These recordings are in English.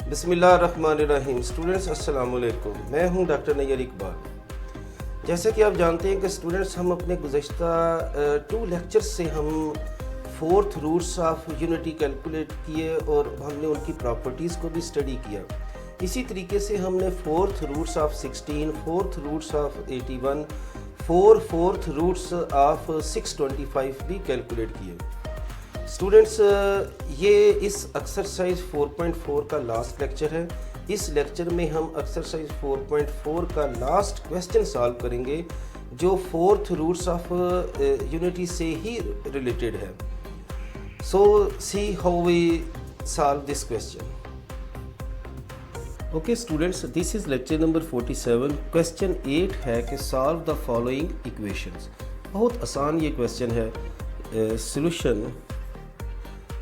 बिस्मिल्लाहिर्रहमानिर्रहीम। स्टूडेंट्स अस्सलाम वालेकुम। मैं हूं डॉक्टर नैयर इकबाल। जैसे कि आप जानते हैं कि स्टूडेंट्स हम अपने गुज़श्ता 2 लेक्चर्स से हम fourth roots of unity calculate किए और हमने उनकी प्रॉपर्टीज़ को भी स्टडी किया। इसी तरीके से हमने fourth roots of 16, fourth roots of 81, fourth roots of 625 भी कैलकुलेट किए। स्टूडेंट्स ये इस एक्सरसाइज 4.4 का लास्ट लेक्चर है। इस लेक्चर में हम एक्सरसाइज 4.4 का लास्ट क्वेश्चन सॉल्व करेंगे जो फोर्थ रूट्स ऑफ यूनिटी से ही रिलेटेड है। So see how we solve this question. Okay students, this is lecture number 47। Question 8 है कि सॉल्व द फॉलोइंग इक्वेशंस। बहुत आसान ये क्वेश्चन है। Solution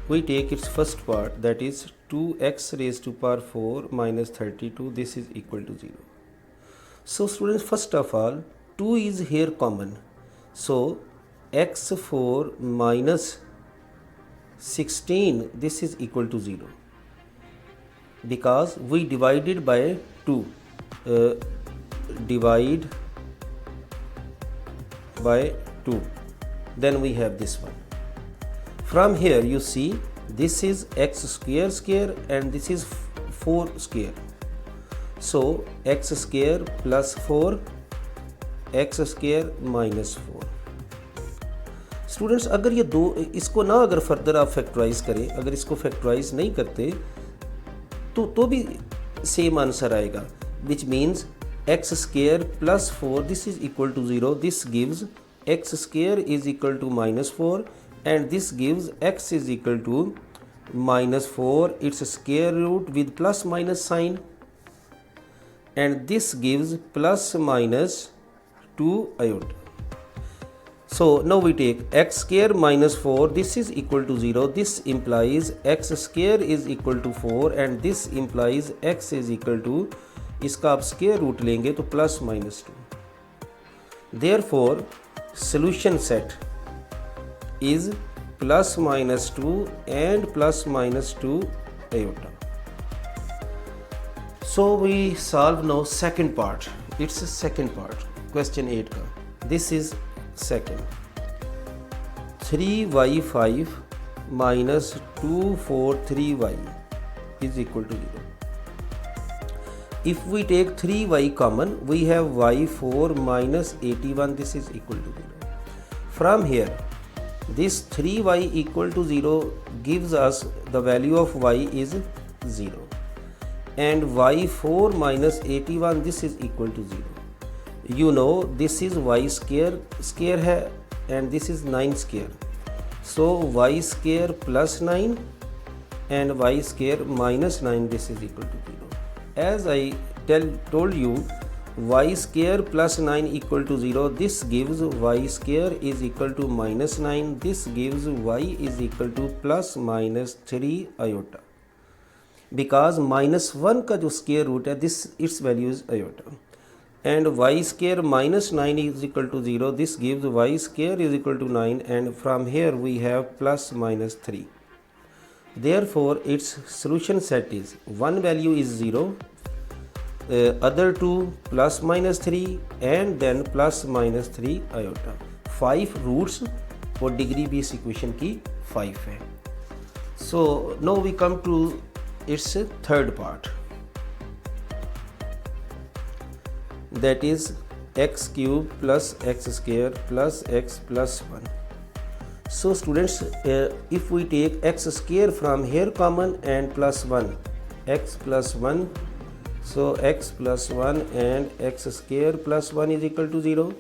we take its first part, that is 2x raised to power 4 minus 32, this is equal to 0. So students, first of all 2 is here common, so x4 minus 16, this is equal to 0 because we divided by 2. Divide by 2, then we have this one. From here you see this is x square and this is 4 square. So x square plus 4, x square minus 4. Students अगर ये दो इसको ना अगर further आप factorise करें, अगर इसको फैक्टराइज नहीं करते तो भी सेम आंसर आएगा, which means x square plus 4, this is equal to 0. This gives x square is equal to minus 4 and this gives x is equal to minus 4, its square root with plus minus sign, and this gives plus minus 2 iota. So now we take x square minus 4, this is equal to 0. This implies x square is equal to 4 and this implies x is equal to, इसका आप square root लेंगे तो plus minus 2. Therefore solution set is plus minus 2 and plus minus 2 iota. So we solve now second part. It's a second part, question 8 का. This is second. 3y5 minus 243y is equal to 0. If we take 3y common, we have y4 minus 81, this is equal to 0. From here this 3y equal to 0 gives us the value of y is 0 and y4 minus 81, this is equal to 0. You know this is y square है and this is 9 square, so y square plus 9 and y square minus 9, this is equal to 0. As I told you, y square plus 9 equal to 0, this gives y square is equal to minus 9, this gives y is equal to plus minus 3 iota, because minus 1 का जो square root है, this its value is iota, and y square minus 9 is equal to 0, this gives y square is equal to 9 and from here we have plus minus 3. Therefore its solution set is one value is 0, other two plus minus 3 and then plus minus 3 iota. 5 roots और degree भी इस equation की 5 है. So now we come to its third part, that is x cube plus x square plus x plus 1. So students, if we take x square from here common and plus 1, x plus 1, so x plus 1 and x square plus 1 is equal to 0,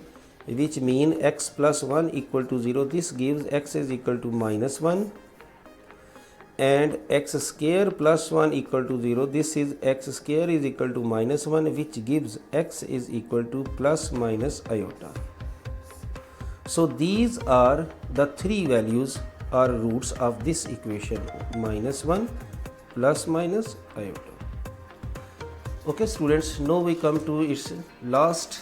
which mean x plus 1 equal to 0. This gives x is equal to minus 1 and x square plus 1 equal to 0. This is x square is equal to minus 1, which gives x is equal to plus minus iota. So these are the three values or roots of this equation, minus 1 plus minus iota. Okay students, now we come to its last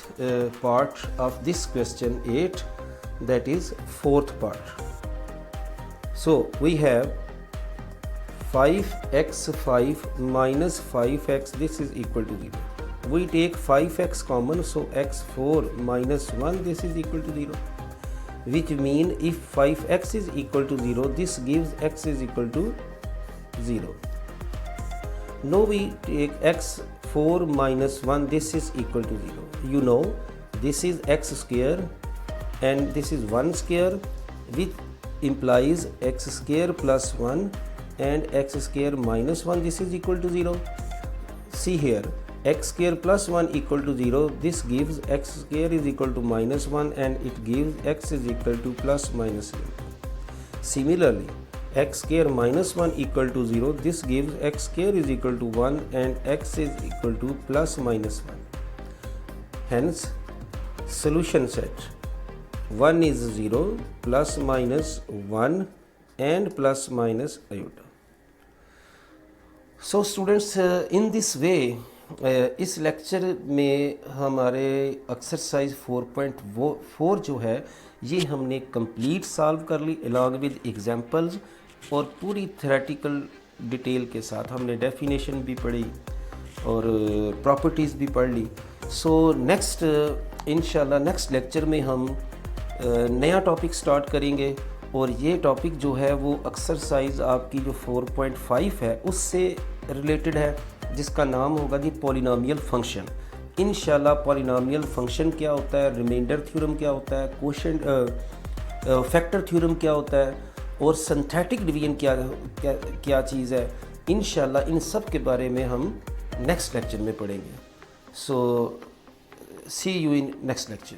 part of this question 8, that is fourth part. So we have 5x5 minus 5x, this is equal to 0. We take 5x common, so x4 minus 1, this is equal to 0. Which mean if 5x is equal to 0, this gives x is equal to 0. Now we take x4 minus 1, this is equal to 0. You know this is x square and this is 1 square, which implies x square plus 1 and x square minus 1, this is equal to 0. See here, x square plus 1 equal to 0, this gives x square is equal to minus 1 and it gives x is equal to plus minus 1. Similarly, x square minus 1 equal to 0, this gives x square is equal to 1 and x is equal to plus minus 1. Hence, solution set 1 is 0, plus minus 1 and plus minus iota. So students, in this way इस lecture में हमारे exercise 4.4 जो है ये हमने complete solve कर ली along with examples और पूरी थ्योरेटिकल डिटेल के साथ हमने डेफिनेशन भी पढ़ी और प्रॉपर्टीज़ भी पढ़ ली. सो नेक्स्ट इंशाल्लाह नेक्स्ट लेक्चर में हम नया टॉपिक स्टार्ट करेंगे और ये टॉपिक जो है वो एक्सरसाइज आपकी जो 4.5 है उससे रिलेटेड है, जिसका नाम होगा जी पॉलिनोमियल फंक्शन. इंशाल्लाह पॉलिनोमियल फंक्शन क्या होता है, रिमाइंडर थ्योरम क्या होता है, कोशेंट फैक्टर थ्योरम क्या होता है और सिंथेटिक डिवीजन क्या चीज़ है, इंशाल्लाह इन सब के बारे में हम नेक्स्ट लेक्चर में पढ़ेंगे. सो सी यू इन नेक्स्ट लेक्चर.